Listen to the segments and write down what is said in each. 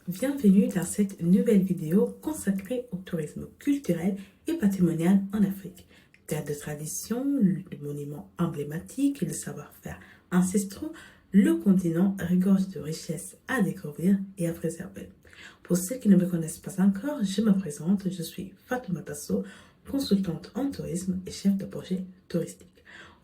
Bienvenue dans cette nouvelle vidéo consacrée au tourisme culturel et patrimonial en Afrique. Terre de tradition, de monuments emblématiques et de savoir-faire ancestraux, le continent regorge de richesses à découvrir et à préserver. Pour ceux qui ne me connaissent pas encore, je me présente, je suis Fatoumata Sow, consultante en tourisme et chef de projet touristique.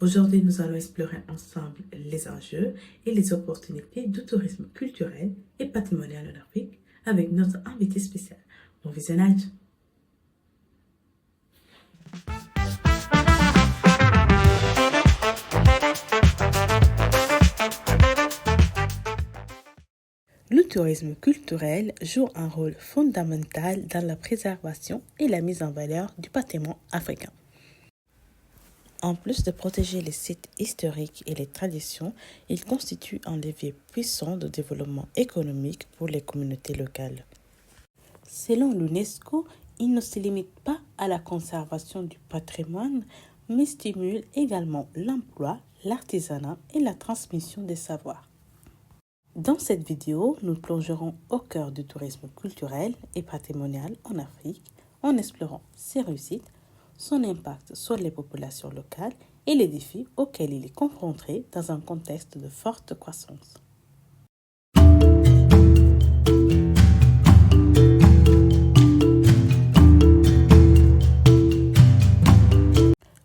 Aujourd'hui, nous allons explorer ensemble les enjeux et les opportunités du tourisme culturel et patrimonial en Afrique avec notre invité spécial. Bon visionnage! Le tourisme culturel joue un rôle fondamental dans la préservation et la mise en valeur du patrimoine africain. En plus de protéger les sites historiques et les traditions, il constitue un levier puissant de développement économique pour les communautés locales. Selon l'UNESCO, il ne se limite pas à la conservation du patrimoine, mais stimule également l'emploi, l'artisanat et la transmission des savoirs. Dans cette vidéo, nous plongerons au cœur du tourisme culturel et patrimonial en Afrique en explorant ses réussites, son impact sur les populations locales et les défis auxquels il est confronté dans un contexte de forte croissance.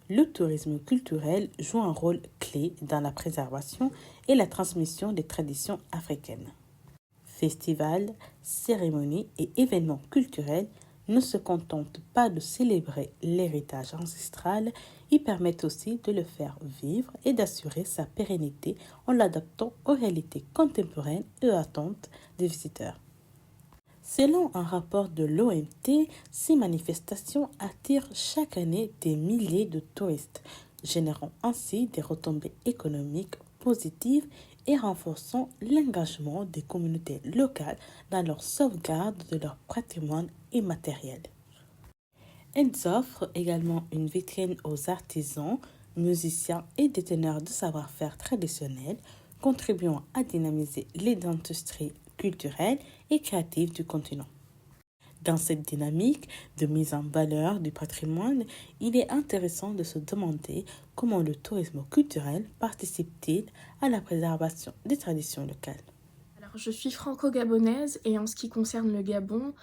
Le tourisme culturel joue un rôle clé dans la préservation et la transmission des traditions africaines. Festivals, cérémonies et événements culturels ne se contentent pas de célébrer l'héritage ancestral, ils permettent aussi de le faire vivre et d'assurer sa pérennité en l'adaptant aux réalités contemporaines et aux attentes des visiteurs. Selon un rapport de l'OMT, ces manifestations attirent chaque année des milliers de touristes, générant ainsi des retombées économiques positives et renforçant l'engagement des communautés locales dans leur sauvegarde de leur patrimoine immatériel. Elles offrent également une vitrine aux artisans, musiciens et déteneurs de savoir-faire traditionnels, contribuant à dynamiser l'industrie culturelle et créative du continent. Dans cette dynamique de mise en valeur du patrimoine, il est intéressant de se demander comment le tourisme culturel participe-t-il à la préservation des traditions locales. Alors, je suis franco-gabonaise et en ce qui concerne le Gabon,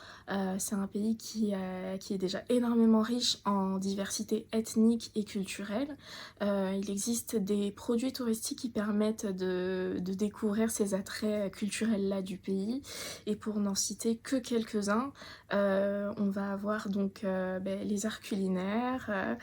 c'est un pays qui est déjà énormément riche en diversité ethnique et culturelle. Il existe des produits touristiques qui permettent de découvrir ces attraits culturels-là du pays. Et pour n'en citer que quelques-uns, on va avoir donc les arts culinaires,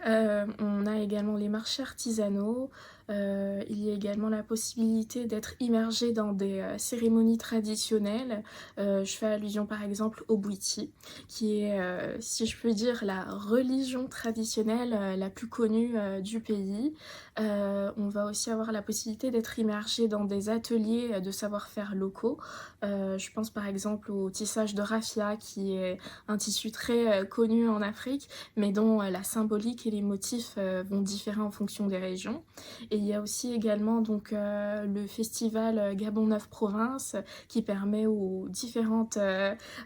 on a également les marchés artisanaux. Il y a également la possibilité d'être immergé dans des cérémonies traditionnelles. Je fais allusion par exemple au Bwiti, qui est, si je peux dire, la religion traditionnelle la plus connue du pays. On va aussi avoir la possibilité d'être immergé dans des ateliers de savoir-faire locaux. Je pense par exemple au tissage de raffia, qui est un tissu très connu en Afrique, mais dont la symbolique et les motifs vont différer en fonction des régions. Et il y a aussi également donc le festival Gabon 9 provinces qui permet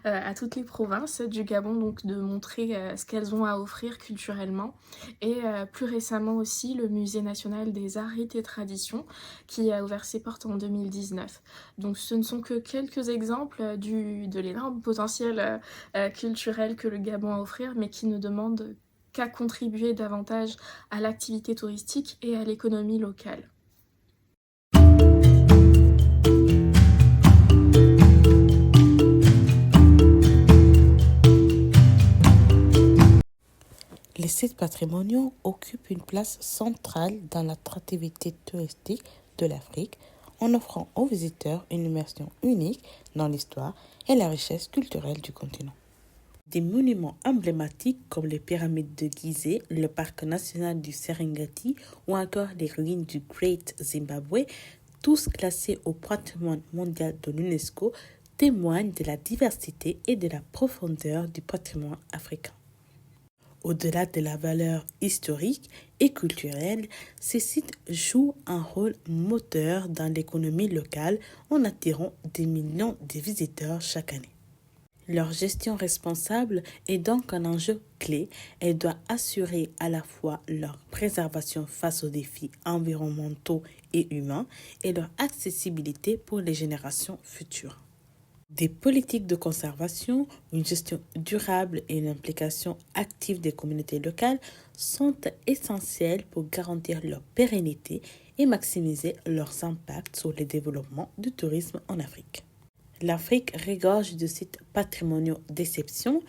à toutes les provinces du Gabon donc de montrer ce qu'elles ont à offrir culturellement. Et plus récemment aussi le musée national des arts, rites et traditions qui a ouvert ses portes en 2019. Donc ce ne sont que quelques exemples de l'énorme potentiel culturel que le Gabon a à offrir, mais qui ne demandent qu'à contribuer davantage à l'activité touristique et à l'économie locale. Les sites patrimoniaux occupent une place centrale dans l'attractivité touristique de l'Afrique en offrant aux visiteurs une immersion unique dans l'histoire et la richesse culturelle du continent. Des monuments emblématiques comme les pyramides de Gizeh, le parc national du Serengeti ou encore les ruines du Great Zimbabwe, tous classés au patrimoine mondial de l'UNESCO, témoignent de la diversité et de la profondeur du patrimoine africain. Au-delà de la valeur historique, et culturelle, ces sites jouent un rôle moteur dans l'économie locale en attirant des millions de visiteurs chaque année. Leur gestion responsable est donc un enjeu clé et doit assurer à la fois leur préservation face aux défis environnementaux et humains et leur accessibilité pour les générations futures. Des politiques de conservation, une gestion durable et une implication active des communautés locales sont essentielles pour garantir leur pérennité et maximiser leurs impacts sur le développement du tourisme en Afrique. L'Afrique regorge de sites patrimoniaux d'exception,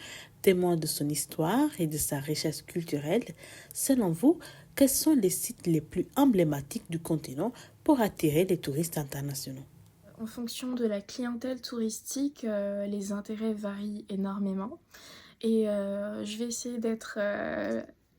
témoins de son histoire et de sa richesse culturelle. Selon vous, quels sont les sites les plus emblématiques du continent pour attirer les touristes internationaux? En fonction de la clientèle touristique, les intérêts varient énormément. Et je vais essayer d'être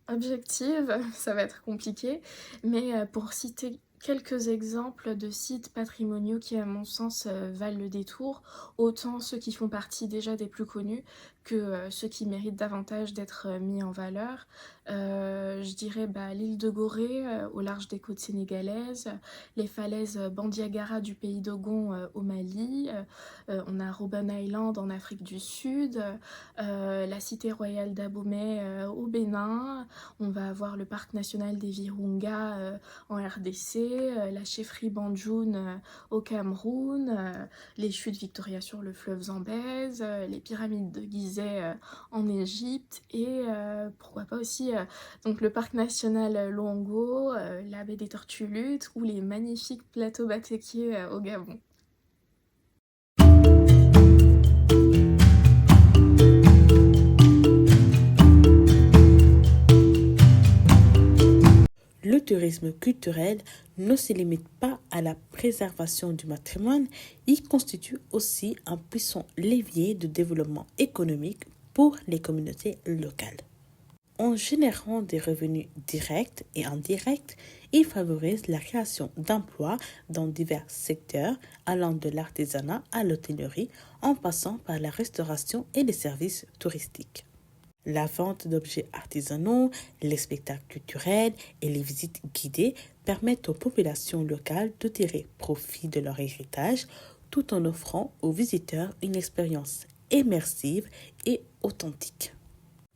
objective, ça va être compliqué, mais pour citer quelques exemples de sites patrimoniaux qui, à mon sens, valent le détour, autant ceux qui font partie déjà des plus connus que ceux qui méritent davantage d'être mis en valeur. Je dirais l'île de Gorée au large des côtes sénégalaises, les falaises Bandiagara du pays d'Ogon au Mali, on a Robben Island en Afrique du Sud, la cité royale d'Abomey au Bénin, on va avoir le parc national des Virunga en RDC, la chefferie Banjoun au Cameroun, les chutes Victoria sur le fleuve Zambèze, les pyramides de Gizeh en Égypte et pourquoi pas aussi donc le parc national Luango, la baie des Tortues Luttes ou les magnifiques plateaux batekiers au Gabon. Le tourisme culturel ne se limite pas à la préservation du patrimoine, il constitue aussi un puissant levier de développement économique pour les communautés locales. En générant des revenus directs et indirects, il favorise la création d'emplois dans divers secteurs, allant de l'artisanat à l'hôtellerie, en passant par la restauration et les services touristiques. La vente d'objets artisanaux, les spectacles culturels et les visites guidées permettent aux populations locales de tirer profit de leur héritage tout en offrant aux visiteurs une expérience immersive et authentique.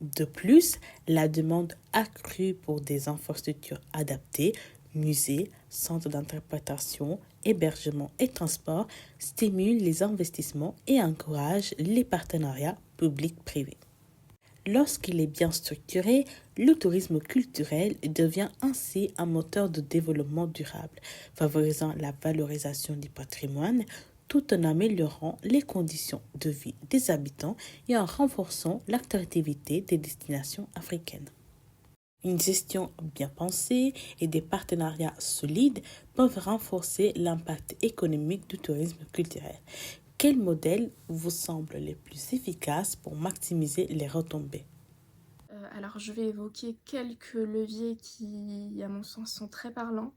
De plus, la demande accrue pour des infrastructures adaptées, musées, centres d'interprétation, hébergement et transport stimule les investissements et encourage les partenariats publics-privés. Lorsqu'il est bien structuré, le tourisme culturel devient ainsi un moteur de développement durable, favorisant la valorisation du patrimoine tout en améliorant les conditions de vie des habitants et en renforçant l'attractivité des destinations africaines. Une gestion bien pensée et des partenariats solides peuvent renforcer l'impact économique du tourisme culturel. Quel modèle vous semble le plus efficace pour maximiser les retombées? Alors je vais évoquer quelques leviers qui, à mon sens, sont très parlants,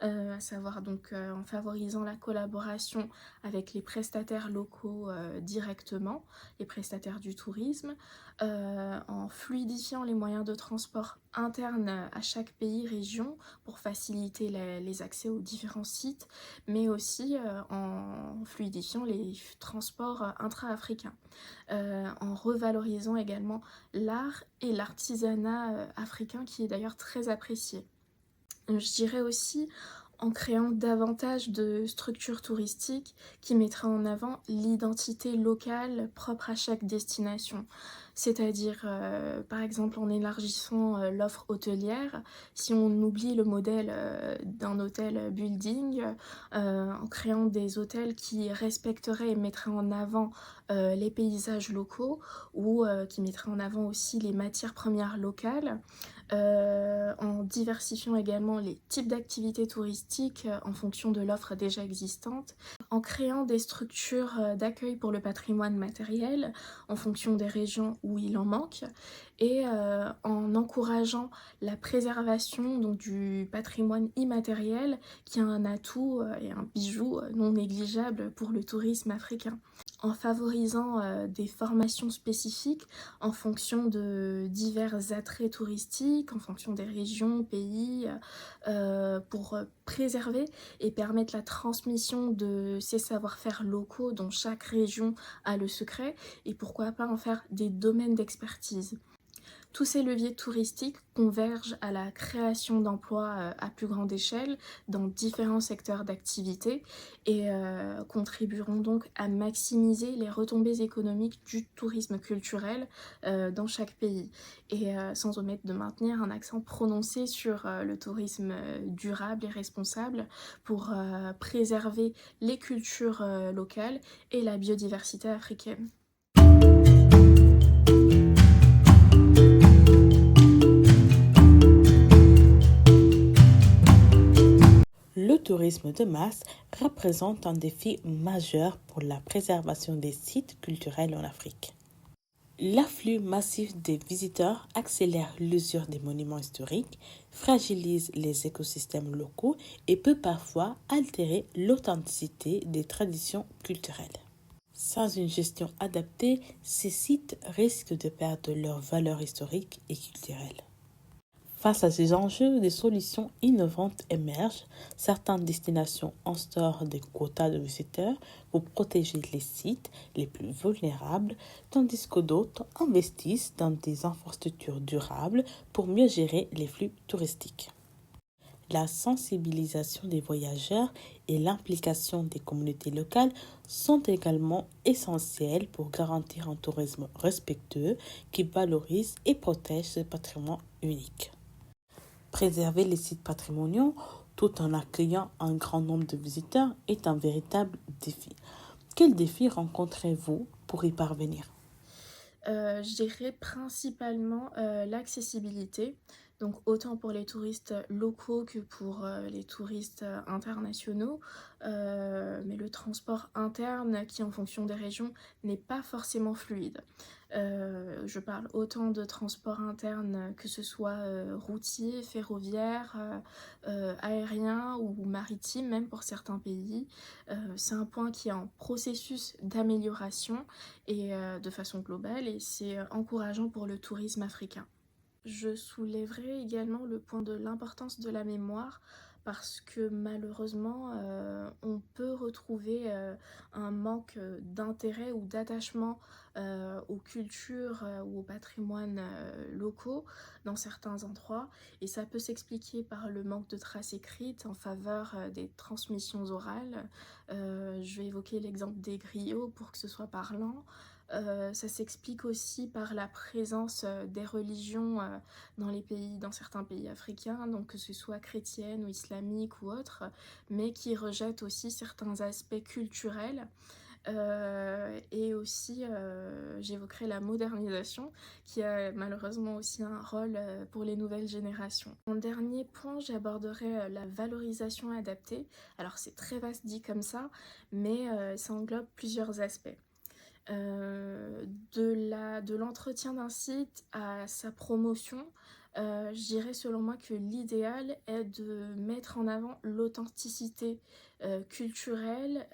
à savoir donc en favorisant la collaboration avec les prestataires locaux directement, les prestataires du tourisme, en fluidifiant les moyens de transport internes à chaque pays, région, pour faciliter les accès aux différents sites, mais aussi en fluidifiant les transports intra-africains, en revalorisant également l'art et l'artisanat africain qui est d'ailleurs très apprécié. Je dirais aussi en créant davantage de structures touristiques qui mettraient en avant l'identité locale propre à chaque destination. C'est-à-dire, par exemple, en élargissant l'offre hôtelière, si on oublie le modèle d'un hôtel building, en créant des hôtels qui respecteraient et mettraient en avant les paysages locaux ou qui mettraient en avant aussi les matières premières locales, en diversifiant également les types d'activités touristiques en fonction de l'offre déjà existante, en créant des structures d'accueil pour le patrimoine matériel en fonction des régions où il en manque, et en encourageant la préservation donc, du patrimoine immatériel qui est un atout et un bijou non négligeable pour le tourisme africain. en favorisant des formations spécifiques en fonction de divers attraits touristiques, en fonction des régions, pays, pour préserver et permettre la transmission de ces savoir-faire locaux dont chaque région a le secret, et pourquoi pas en faire des domaines d'expertise. Tous ces leviers touristiques convergent à la création d'emplois à plus grande échelle dans différents secteurs d'activité et contribueront donc à maximiser les retombées économiques du tourisme culturel dans chaque pays. Et sans omettre de maintenir un accent prononcé sur le tourisme durable et responsable pour préserver les cultures locales et la biodiversité africaine. Le tourisme de masse représente un défi majeur pour la préservation des sites culturels en Afrique. L'afflux massif des visiteurs accélère l'usure des monuments historiques, fragilise les écosystèmes locaux et peut parfois altérer l'authenticité des traditions culturelles. Sans une gestion adaptée, ces sites risquent de perdre leur valeur historique et culturelle. Face à ces enjeux, des solutions innovantes émergent. Certaines destinations instaurent des quotas de visiteurs pour protéger les sites les plus vulnérables, tandis que d'autres investissent dans des infrastructures durables pour mieux gérer les flux touristiques. La sensibilisation des voyageurs et l'implication des communautés locales sont également essentielles pour garantir un tourisme respectueux qui valorise et protège ce patrimoine unique. Préserver les sites patrimoniaux tout en accueillant un grand nombre de visiteurs est un véritable défi. Quels défis rencontrez-vous pour y parvenir ? Je dirais principalement l'accessibilité, donc autant pour les touristes locaux que pour les touristes internationaux, mais le transport interne qui en fonction des régions n'est pas forcément fluide. Je parle autant de transport interne que ce soit routier, ferroviaire, aérien ou maritime même pour certains pays. C'est un point qui est en processus d'amélioration et de façon globale, et c'est encourageant pour le tourisme africain. Je soulèverai également le point de l'importance de la mémoire parce que malheureusement on peut retrouver un manque d'intérêt ou d'attachement aux cultures ou au patrimoine locaux dans certains endroits, et ça peut s'expliquer par le manque de traces écrites en faveur des transmissions orales. Je vais évoquer l'exemple des griots pour que ce soit parlant. Ça s'explique aussi par la présence des religions dans certains pays africains, donc que ce soit chrétienne ou islamique ou autre, mais qui rejettent aussi certains aspects culturels. Et aussi, j'évoquerai la modernisation qui a malheureusement aussi un rôle pour les nouvelles générations. En dernier point, j'aborderai la valorisation adaptée. Alors c'est très vaste dit comme ça, mais ça englobe plusieurs aspects. De l'entretien d'un site à sa promotion, je dirais selon moi que l'idéal est de mettre en avant l'authenticité culturelle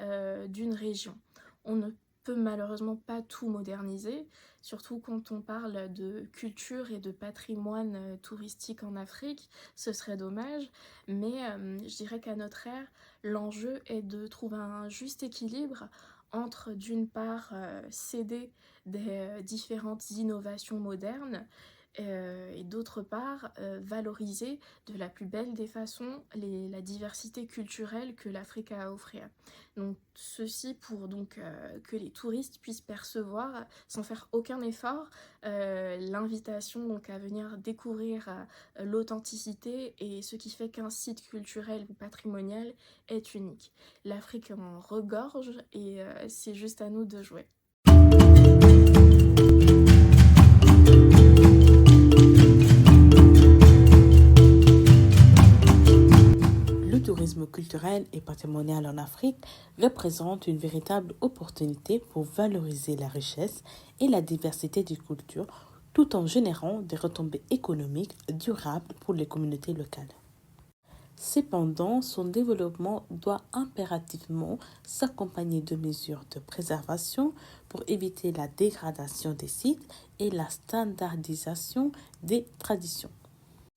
d'une région. On ne peut malheureusement pas tout moderniser, surtout quand on parle de culture et de patrimoine touristique en Afrique, ce serait dommage, mais je dirais qu'à notre ère, l'enjeu est de trouver un juste équilibre entre d'une part céder des différentes innovations modernes et d'autre part valoriser de la plus belle des façons la diversité culturelle que l'Afrique a à offrir. Donc ceci pour donc que les touristes puissent percevoir sans faire aucun effort l'invitation donc à venir découvrir l'authenticité et ce qui fait qu'un site culturel ou patrimonial est unique. L'Afrique en regorge et c'est juste à nous de jouer. Le tourisme culturel et patrimonial en Afrique représente une véritable opportunité pour valoriser la richesse et la diversité des cultures tout en générant des retombées économiques durables pour les communautés locales. Cependant, son développement doit impérativement s'accompagner de mesures de préservation pour éviter la dégradation des sites et la standardisation des traditions.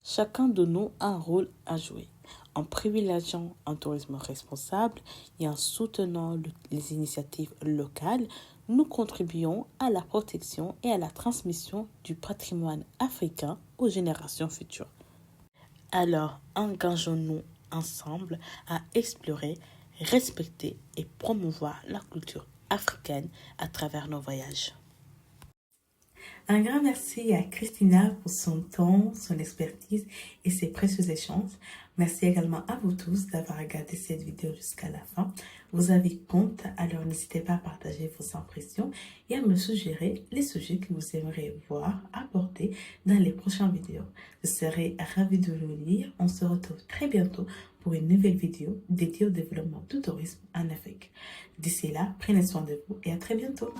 Chacun de nous a un rôle à jouer. En privilégiant un tourisme responsable et en soutenant les initiatives locales, nous contribuons à la protection et à la transmission du patrimoine africain aux générations futures. Alors, engageons-nous ensemble à explorer, respecter et promouvoir la culture africaine à travers nos voyages. Un grand merci à Christina pour son temps, son expertise et ses précieux échanges. Merci également à vous tous d'avoir regardé cette vidéo jusqu'à la fin. Vous avez compte, alors n'hésitez pas à partager vos impressions et à me suggérer les sujets que vous aimeriez voir abordés dans les prochaines vidéos. Je serai ravie de vous lire. On se retrouve très bientôt pour une nouvelle vidéo dédiée au développement du tourisme en Afrique. D'ici là, prenez soin de vous et à très bientôt.